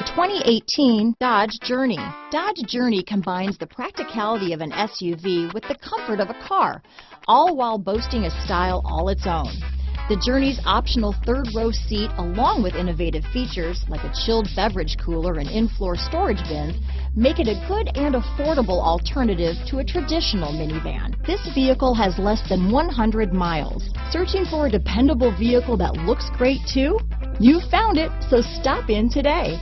2018 Dodge Journey. Dodge Journey combines the practicality of an SUV with the comfort of a car, all while boasting a style all its own. The Journey's optional third-row seat, along with innovative features like a chilled beverage cooler and in-floor storage bins, make it a good and affordable alternative to a traditional minivan. This vehicle has less than 100 miles. Searching for a dependable vehicle that looks great too? You found it, so stop in today.